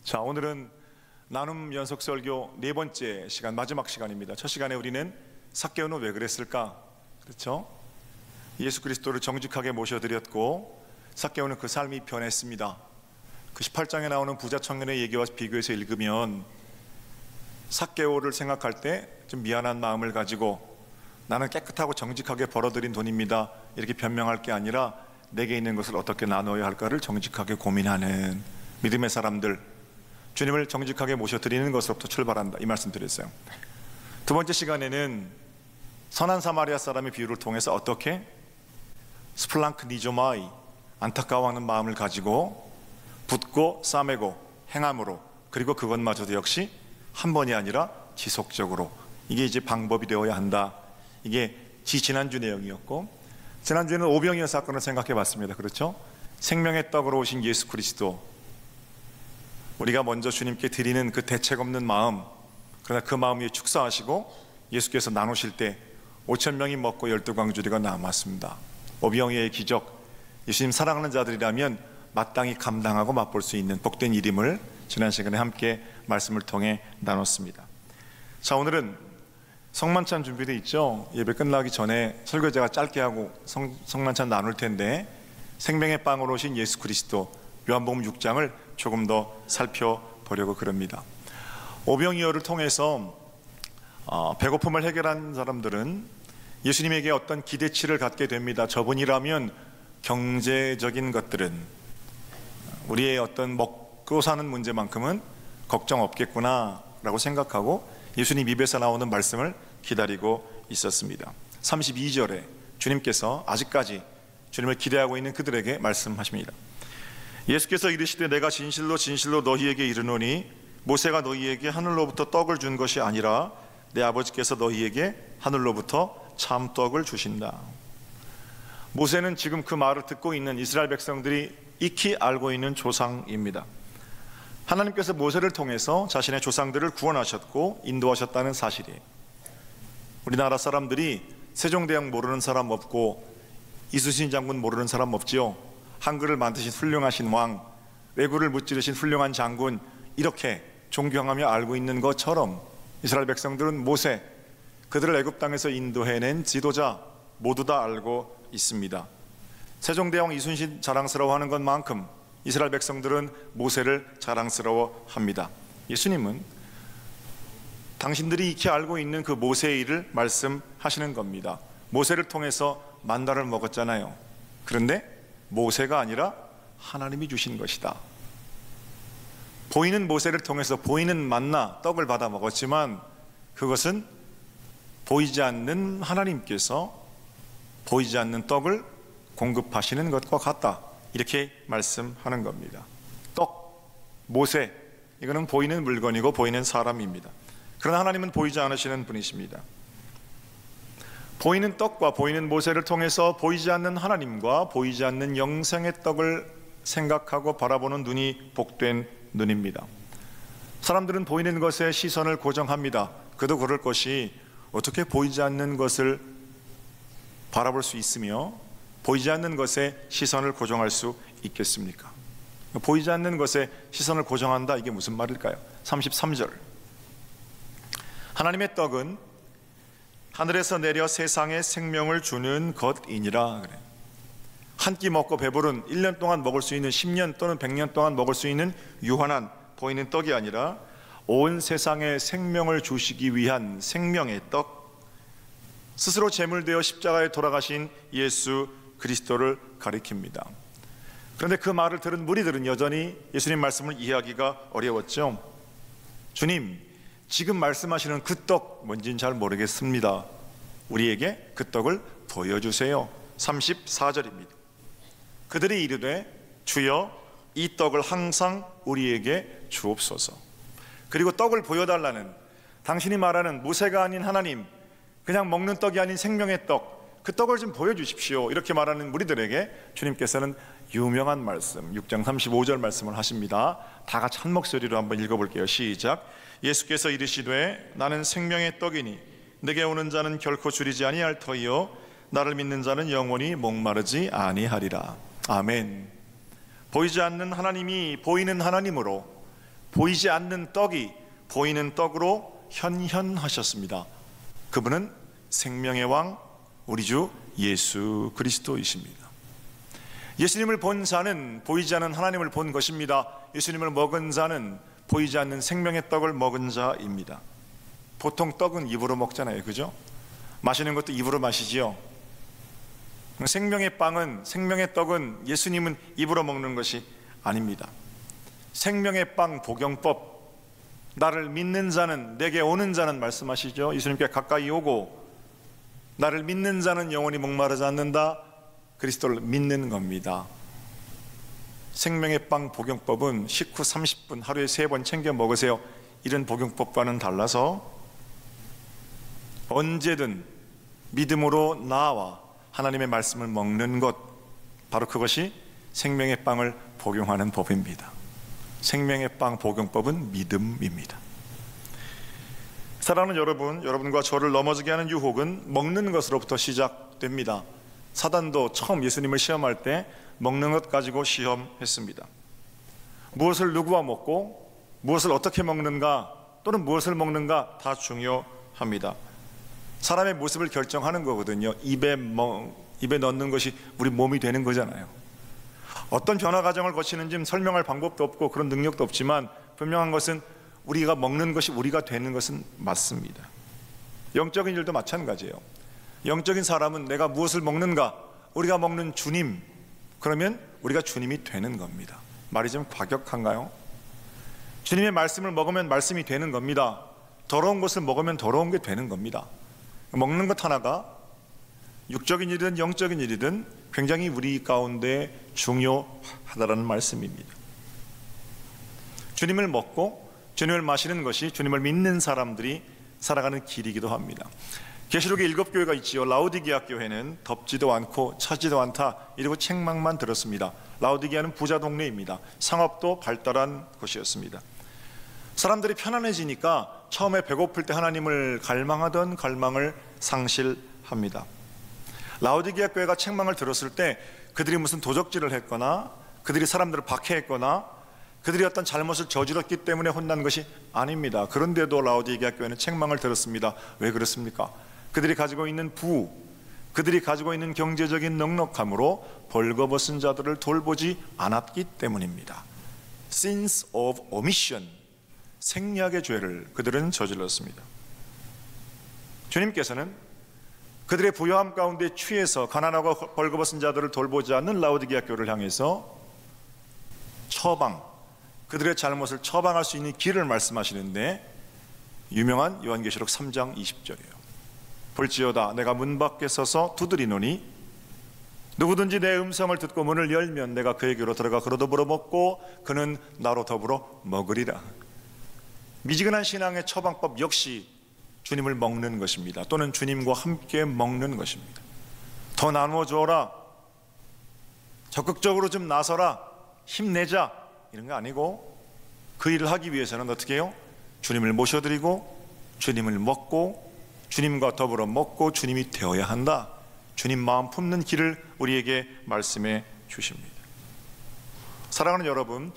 자, 오늘은 나눔 연속 설교 네 번째 시간, 마지막 시간입니다. 첫 시간에 우리는 삭개오는 왜 그랬을까? 그렇죠? 예수 그리스도를 정직하게 모셔드렸고 삭개오는 그 삶이 변했습니다. 그 18장에 나오는 부자 청년의 얘기와 비교해서 읽으면 삭개오를 생각할 때 좀 미안한 마음을 가지고 나는 깨끗하고 정직하게 벌어들인 돈입니다 이렇게 변명할 게 아니라 내게 있는 것을 어떻게 나눠야 할까를 정직하게 고민하는 믿음의 사람들, 주님을 정직하게 모셔드리는 것으로부터 출발한다, 이 말씀 드렸어요. 두 번째 시간에는 선한 사마리아 사람의 비유를 통해서 어떻게 스플랑크 니조마이, 안타까워하는 마음을 가지고 붓고 싸매고 행함으로, 그리고 그것마저도 역시 한 번이 아니라 지속적으로, 이게 이제 방법이 되어야 한다. 이게 지난주 내용이었고, 지난주에는 오병이어 사건을 생각해 봤습니다. 그렇죠? 생명의 떡으로 오신 예수 그리스도, 우리가 먼저 주님께 드리는 그 대책 없는 마음, 그러나 그 마음 위에 축사하시고 예수께서 나누실 때 5,000명이 먹고 12광주리가 남았습니다. 오병이어의 기적, 예수님 사랑하는 자들이라면 마땅히 감당하고 맛볼 수 있는 복된 일임을 지난 시간에 함께 말씀을 통해 나눴습니다. 자, 오늘은 성만찬 준비되어 있죠? 예배 끝나기 전에 설교자가 짧게 하고 성만찬 나눌 텐데, 생명의 빵으로 오신 예수 그리스도, 요한복음 6장을 조금 더 살펴보려고 그럽니다. 오병이어를 통해서 배고픔을 해결한 사람들은 예수님에게 어떤 기대치를 갖게 됩니다. 저분이라면 경제적인 것들은, 우리의 어떤 먹고 사는 문제만큼은 걱정 없겠구나 라고 생각하고 예수님 입에서 나오는 말씀을 기다리고 있었습니다. 32절에 주님께서 아직까지 주님을 기대하고 있는 그들에게 말씀하십니다. 예수께서 이르시되 내가 진실로 진실로 너희에게 이르노니 모세가 너희에게 하늘로부터 떡을 준 것이 아니라 내 아버지께서 너희에게 하늘로부터 참떡을 주신다. 모세는 지금 그 말을 듣고 있는 이스라엘 백성들이 익히 알고 있는 조상입니다. 하나님께서 모세를 통해서 자신의 조상들을 구원하셨고 인도하셨다는 사실이에요. 우리나라 사람들이 세종대왕 모르는 사람 없고 이순신 장군 모르는 사람 없지요. 한글을 만드신 훌륭하신 왕, 왜구를 무찌르신 훌륭한 장군, 이렇게 존경하며 알고 있는 것처럼 이스라엘 백성들은 모세, 그들을 애굽 땅에서 인도해낸 지도자 모두 다 알고 있습니다. 세종대왕 이순신 자랑스러워하는 것만큼 이스라엘 백성들은 모세를 자랑스러워합니다. 예수님은 당신들이 익히 알고 있는 그 모세의 일을 말씀하시는 겁니다. 모세를 통해서 만나를 먹었잖아요. 그런데 모세가 아니라 하나님이 주신 것이다. 보이는 모세를 통해서 보이는 만나, 떡을 받아 먹었지만 그것은 보이지 않는 하나님께서 보이지 않는 떡을 공급하시는 것과 같다, 이렇게 말씀하는 겁니다. 떡, 모세, 이거는 보이는 물건이고 보이는 사람입니다. 그러나 하나님은 보이지 않으시는 분이십니다. 보이는 떡과 보이는 모세를 통해서 보이지 않는 하나님과 보이지 않는 영생의 떡을 생각하고 바라보는 눈이 복된 눈입니다. 사람들은 보이는 것에 시선을 고정합니다. 그도 그럴 것이 어떻게 보이지 않는 것을 바라볼 수 있으며 보이지 않는 것에 시선을 고정할 수 있겠습니까? 보이지 않는 것에 시선을 고정한다, 이게 무슨 말일까요? 33절, 하나님의 떡은 하늘에서 내려 세상에 생명을 주는 것이니라 그래. 한 끼 먹고 배부른 1년 동안 먹을 수 있는, 10년 또는 100년 동안 먹을 수 있는 유한한 보이는 떡이 아니라 온 세상에 생명을 주시기 위한 생명의 떡, 스스로 제물되어 십자가에 돌아가신 예수 그리스도를 가리킵니다. 그런데 그 말을 들은 무리들은 여전히 예수님 말씀을 이해하기가 어려웠죠. 주님, 지금 말씀하시는 그 떡 뭔지는 잘 모르겠습니다. 우리에게 그 떡을 보여주세요. 34절입니다. 그들이 이르되 주여 이 떡을 항상 우리에게 주옵소서. 그리고 떡을 보여달라는, 당신이 말하는 모세가 아닌 하나님, 그냥 먹는 떡이 아닌 생명의 떡, 그 떡을 좀 보여주십시오, 이렇게 말하는 무리들에게 주님께서는 유명한 말씀, 6장 35절 말씀을 하십니다. 다 같이 한 목소리로 한번 읽어볼게요. 시작. 예수께서 이르시되 나는 생명의 떡이니 내게 오는 자는 결코 줄이지 아니할 터이요 나를 믿는 자는 영원히 목마르지 아니하리라. 아멘. 보이지 않는 하나님이 보이는 하나님으로, 보이지 않는 떡이 보이는 떡으로 현현하셨습니다. 그분은 생명의 왕 우리 주 예수 그리스도이십니다. 예수님을 본 자는 보이지 않는 하나님을 본 것입니다. 예수님을 먹은 자는 보이지 않는 생명의 떡을 먹은 자입니다. 보통 떡은 입으로 먹잖아요, 그죠? 마시는 것도 입으로 마시지요. 생명의 빵은, 생명의 떡은, 예수님은 입으로 먹는 것이 아닙니다. 생명의 빵 복용법, 나를 믿는 자는, 내게 오는 자는 말씀하시죠. 예수님께 가까이 오고 나를 믿는 자는 영원히 목마르지 않는다. 그리스도를 믿는 겁니다. 생명의 빵 복용법은 식후 30분 하루에 3번 챙겨 먹으세요. 이런 복용법과는 달라서 언제든 믿음으로 나와 하나님의 말씀을 먹는 것, 바로 그것이 생명의 빵을 복용하는 법입니다. 생명의 빵 복용법은 믿음입니다. 사랑하는 여러분, 여러분과 저를 넘어지게 하는 유혹은 먹는 것으로부터 시작됩니다. 사단도 처음 예수님을 시험할 때 먹는 것 가지고 시험했습니다. 무엇을 누구와 먹고 무엇을 어떻게 먹는가, 또는 무엇을 먹는가 다 중요합니다. 사람의 모습을 결정하는 거거든요. 입에 넣는 것이 우리 몸이 되는 거잖아요. 어떤 변화 과정을 거치는지 설명할 방법도 없고 그런 능력도 없지만 분명한 것은 우리가 먹는 것이 우리가 되는 것은 맞습니다. 영적인 일도 마찬가지예요. 영적인 사람은 내가 무엇을 먹는가, 우리가 먹는 주님, 그러면 우리가 주님이 되는 겁니다. 말이 좀 과격한가요? 주님의 말씀을 먹으면 말씀이 되는 겁니다. 더러운 것을 먹으면 더러운 게 되는 겁니다. 먹는 것 하나가 육적인 일이든 영적인 일이든 굉장히 우리 가운데 중요하다는 말씀입니다. 주님을 먹고 주님을 마시는 것이 주님을 믿는 사람들이 살아가는 길이기도 합니다. 계시록에 7교회가 있지요. 라오디게아 교회는 덥지도 않고 차지도 않다, 이러고 책망만 들었습니다. 라오디게아는 부자 동네입니다. 상업도 발달한 곳이었습니다. 사람들이 편안해지니까 처음에 배고플 때 하나님을 갈망하던 갈망을 상실합니다. 라오디게아 교회가 책망을 들었을 때 그들이 무슨 도적질을 했거나 그들이 사람들을 박해했거나 그들이 어떤 잘못을 저질렀기 때문에 혼난 것이 아닙니다. 그런데도 라오디게아 교회는 책망을 들었습니다. 왜 그렇습니까? 그들이 가지고 있는 부, 그들이 가지고 있는 경제적인 넉넉함으로 벌거벗은 자들을 돌보지 않았기 때문입니다. Sins of omission, 생략의 죄를 그들은 저질렀습니다. 주님께서는 그들의 부요함 가운데 취해서 가난하고 벌거벗은 자들을 돌보지 않는 라오디게아 교회를 향해서 처방, 그들의 잘못을 처방할 수 있는 길을 말씀하시는데 유명한 요한계시록 3장 20절이에요. 볼지어다 내가 문 밖에 서서 두드리노니 누구든지 내 음성을 듣고 문을 열면 내가 그에게로 들어가 그로 더불어 먹고 그는 나로 더불어 먹으리라. 미지근한 신앙의 처방법 역시 주님을 먹는 것입니다. 또는 주님과 함께 먹는 것입니다. 더 나누어줘라, 적극적으로 좀 나서라, 힘내자, 이런 거 아니고 그 일을 하기 위해서는 어떻게 해요? 주님을 모셔드리고 주님을 먹고 주님과 더불어 먹고 주님이 되어야 한다. 주님 마음 품는 길을 우리에게 말씀해 주십니다. 사랑하는 여러분,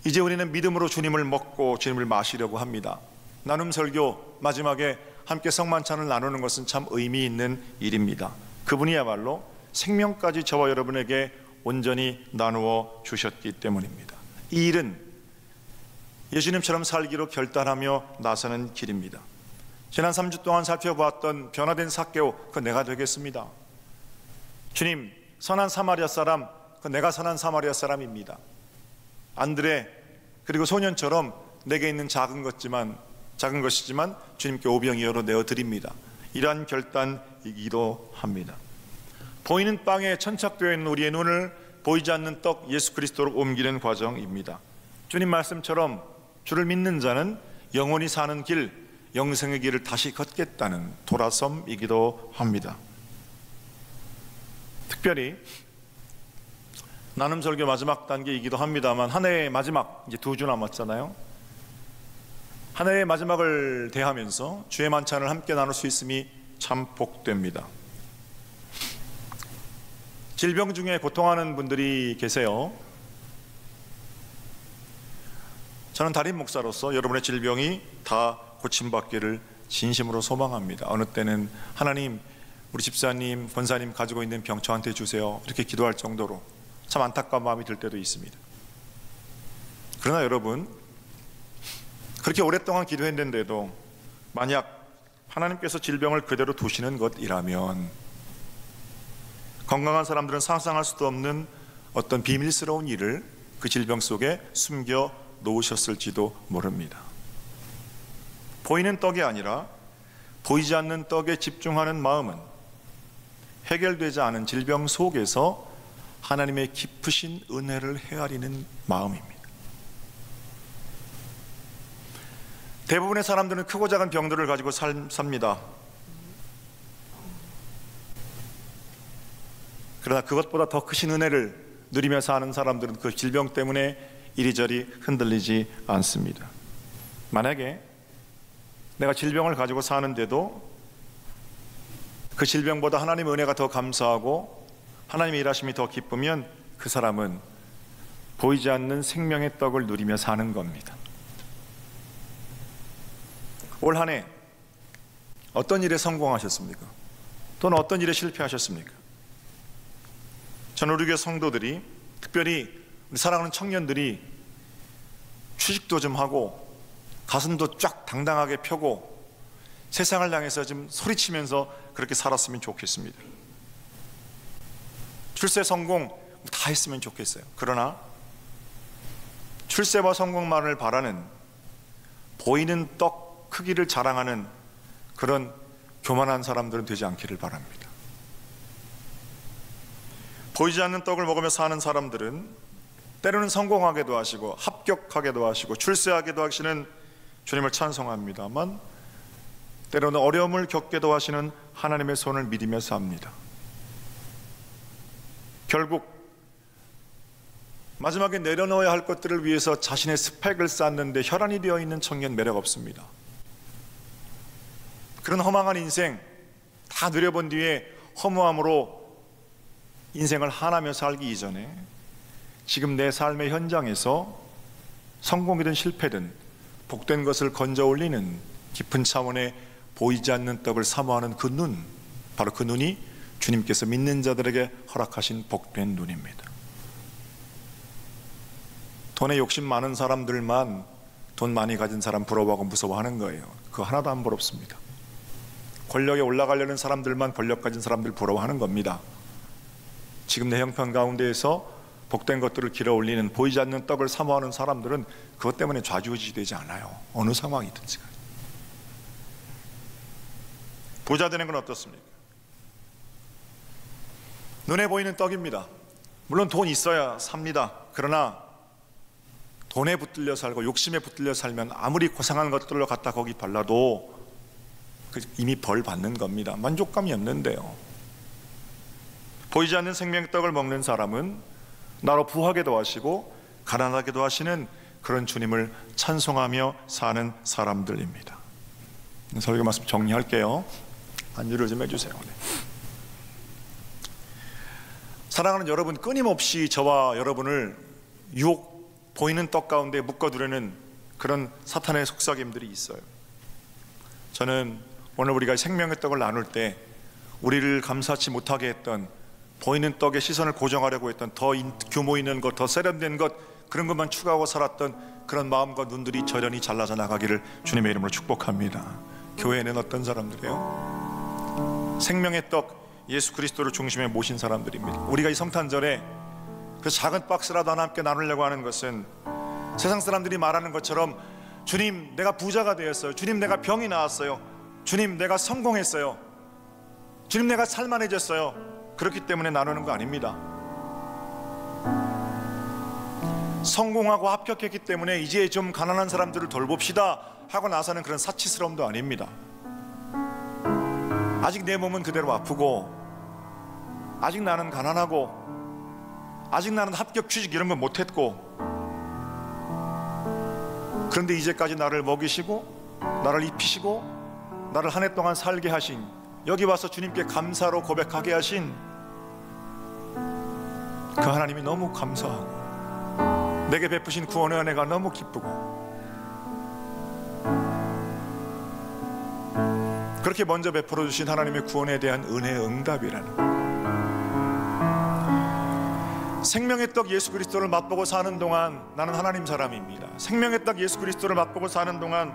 이제 우리는 믿음으로 주님을 먹고 주님을 마시려고 합니다. 나눔 설교 마지막에 함께 성만찬을 나누는 것은 참 의미 있는 일입니다. 그분이야말로 생명까지 저와 여러분에게 온전히 나누어 주셨기 때문입니다. 이 일은 예수님처럼 살기로 결단하며 나서는 길입니다. 지난 3주 동안 살펴보았던 변화된 삭개오, 그 내가 되겠습니다. 주님, 선한 사마리아 사람, 그 내가 선한 사마리아 사람입니다. 안드레, 그리고 소년처럼 내게 있는 작은 것이지만 주님께 오병이어로 내어드립니다. 이러한 결단이기도 합니다. 보이는 빵에 천착되어 있는 우리의 눈을 보이지 않는 떡 예수 그리스도로 옮기는 과정입니다. 주님 말씀처럼 주를 믿는 자는 영원히 사는 길, 영생의 길을 다시 걷겠다는 돌아섬이기도 합니다. 특별히 나눔 설교 마지막 단계이기도 합니다만 한 해의 마지막, 이제 2주 남았잖아요. 한 해의 마지막을 대하면서 주의 만찬을 함께 나눌 수 있음이 참 복됩니다. 질병 중에 고통하는 분들이 계세요. 저는 담임 목사로서 여러분의 질병이 다 고침받기를 진심으로 소망합니다. 어느 때는 하나님, 우리 집사님, 권사님 가지고 있는 병 저한테 주세요, 이렇게 기도할 정도로 참 안타까운 마음이 들 때도 있습니다. 그러나 여러분, 그렇게 오랫동안 기도했는데도 만약 하나님께서 질병을 그대로 두시는 것이라면 건강한 사람들은 상상할 수도 없는 어떤 비밀스러운 일을 그 질병 속에 숨겨 놓으셨을지도 모릅니다. 보이는 떡이 아니라 보이지 않는 떡에 집중하는 마음은 해결되지 않은 질병 속에서 하나님의 깊으신 은혜를 헤아리는 마음입니다. 대부분의 사람들은 크고 작은 병들을 가지고 삽니다. 그러나 그것보다 더 크신 은혜를 누리며 사는 사람들은 그 질병 때문에 이리저리 흔들리지 않습니다. 만약에 내가 질병을 가지고 사는데도 그 질병보다 하나님의 은혜가 더 감사하고 하나님의 일하심이 더 기쁘면 그 사람은 보이지 않는 생명의 떡을 누리며 사는 겁니다. 올 한 해 어떤 일에 성공하셨습니까? 또는 어떤 일에 실패하셨습니까? 저는 우리 교회 성도들이, 특별히 우리 사랑하는 청년들이 취직도 좀 하고 가슴도 쫙 당당하게 펴고 세상을 향해서 좀 소리치면서 그렇게 살았으면 좋겠습니다. 출세 성공 다 했으면 좋겠어요. 그러나 출세와 성공만을 바라는, 보이는 떡 크기를 자랑하는 그런 교만한 사람들은 되지 않기를 바랍니다. 보이지 않는 떡을 먹으며 사는 사람들은 때로는 성공하게도 하시고 합격하게도 하시고 출세하게도 하시는 주님을 찬송합니다만, 때로는 어려움을 겪게도 하시는 하나님의 손을 믿으며 삽니다. 결국 마지막에 내려놓아야 할 것들을 위해서 자신의 스펙을 쌓는데 혈안이 되어 있는 청년 매력 없습니다. 그런 허망한 인생 다 누려본 뒤에 허무함으로 인생을 한하며 살기 이전에 지금 내 삶의 현장에서 성공이든 실패든 복된 것을 건져 올리는 깊은 차원의 보이지 않는 떡을 사모하는 그 눈, 바로 그 눈이 주님께서 믿는 자들에게 허락하신 복된 눈입니다. 돈에 욕심 많은 사람들만 돈 많이 가진 사람 부러워하고 무서워하는 거예요. 그거 하나도 안 부럽습니다. 권력에 올라가려는 사람들만 권력 가진 사람들 부러워하는 겁니다. 지금 내 형편 가운데에서 복된 것들을 길어 올리는 보이지 않는 떡을 사모하는 사람들은 그것 때문에 좌지우지 되지 않아요. 어느 상황이든지. 부자 되는 건 어떻습니까? 눈에 보이는 떡입니다. 물론 돈 있어야 삽니다. 그러나 돈에 붙들려 살고 욕심에 붙들려 살면 아무리 고상한 것들로 갖다 거기 발라도 이미 벌 받는 겁니다. 만족감이 없는데요. 보이지 않는 생명의 떡을 먹는 사람은 나로 부하게도 하시고 가난하게도 하시는 그런 주님을 찬송하며 사는 사람들입니다. 설교 말씀 정리할게요. 안주를 좀 해주세요. 네. 사랑하는 여러분, 끊임없이 저와 여러분을 유혹, 보이는 떡 가운데 묶어두려는 그런 사탄의 속삭임들이 있어요. 저는 오늘 우리가 생명의 떡을 나눌 때 우리를 감사치 못하게 했던, 보이는 떡에 시선을 고정하려고 했던 더 규모 있는 것, 더 세련된 것, 그런 것만 추구하고 살았던 그런 마음과 눈들이 저련히 잘라져 나가기를 주님의 이름으로 축복합니다. 교회에는 어떤 사람들이에요? 생명의 떡 예수 그리스도를 중심에 모신 사람들입니다. 우리가 이 성탄절에 그 작은 박스라도 하나 함께 나누려고 하는 것은 세상 사람들이 말하는 것처럼 주님 내가 부자가 되었어요, 주님 내가 병이 나았어요, 주님 내가 성공했어요, 주님 내가 살만해졌어요, 그렇기 때문에 나누는 거 아닙니다. 성공하고 합격했기 때문에 이제 좀 가난한 사람들을 돌봅시다 하고 나서는 그런 사치스러움도 아닙니다. 아직 내 몸은 그대로 아프고, 아직 나는 가난하고, 아직 나는 합격 취직 이런 건 못했고, 그런데 이제까지 나를 먹이시고 나를 입히시고 나를 한 해 동안 살게 하신, 여기 와서 주님께 감사로 고백하게 하신 그 하나님이 너무 감사하고, 내게 베푸신 구원의 은혜가 너무 기쁘고, 그렇게 먼저 베풀어 주신 하나님의 구원에 대한 은혜의 응답이라는 거예요. 생명의 떡 예수 그리스도를 맛보고 사는 동안 나는 하나님 사람입니다. 생명의 떡 예수 그리스도를 맛보고 사는 동안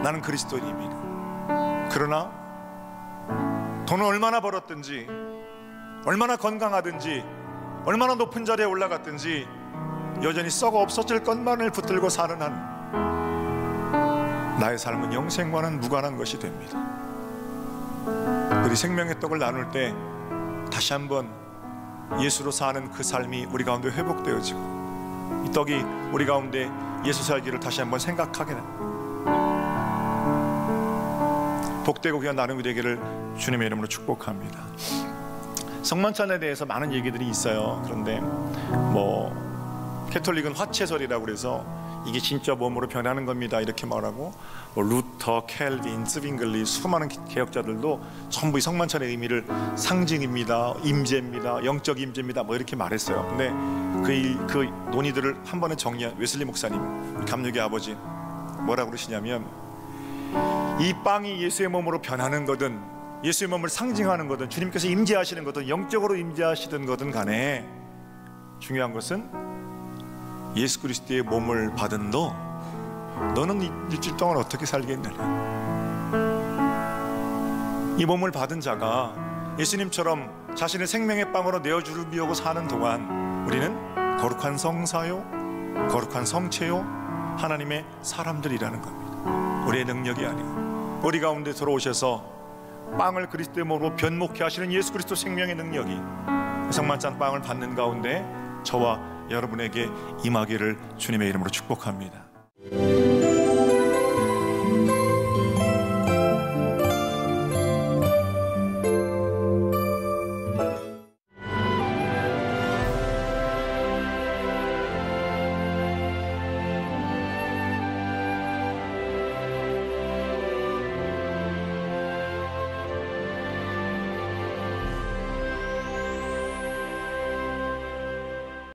나는 그리스도인입니다. 그러나 돈을 얼마나 벌었든지, 얼마나 건강하든지, 얼마나 높은 자리에 올라갔든지 여전히 썩어 없어질 것만을 붙들고 사는 한 나의 삶은 영생과는 무관한 것이 됩니다. 우리 생명의 떡을 나눌 때 다시 한번 예수로 사는 그 삶이 우리 가운데 회복되어지고 이 떡이 우리 가운데 예수 살기를 다시 한번 생각하게 됩니다. 복되고 귀한 나눔이 되기를 주님의 이름으로 축복합니다. 성만찬에 대해서 많은 얘기들이 있어요. 그런데 캐톨릭은 화채설이라고 그래서 이게 진짜 몸으로 변하는 겁니다 이렇게 말하고, 루터, 켈빈, 스빙글리 수많은 개혁자들도 전부 이 성만찬의 의미를 상징입니다, 임재입니다, 영적 임재입니다 이렇게 말했어요. 근데 그 논의들을 한 번에 정리한 웨슬리 목사님, 감독의 아버지 뭐라고 그러시냐면, 이 빵이 예수의 몸으로 변하는 거든 예수의 몸을 상징하는 거든 주님께서 임재하시는 거든 영적으로 임재하시든 거든 간에 중요한 것은 예수 그리스도의 몸을 받은 너는 일주일 동안 어떻게 살겠느냐. 이 몸을 받은 자가 예수님처럼 자신의 생명의 빵으로 내어주려고 사는 동안 우리는 거룩한 성사요, 거룩한 성체요, 하나님의 사람들이라는 겁니다. 우리의 능력이 아니에요. 우리 가운데 들어오셔서 빵을 그리스도의 몸으로 변목해 하시는 예수 그리스도 생명의 능력이 성만찬 빵을 받는 가운데 저와 여러분에게 임하기를 주님의 이름으로 축복합니다.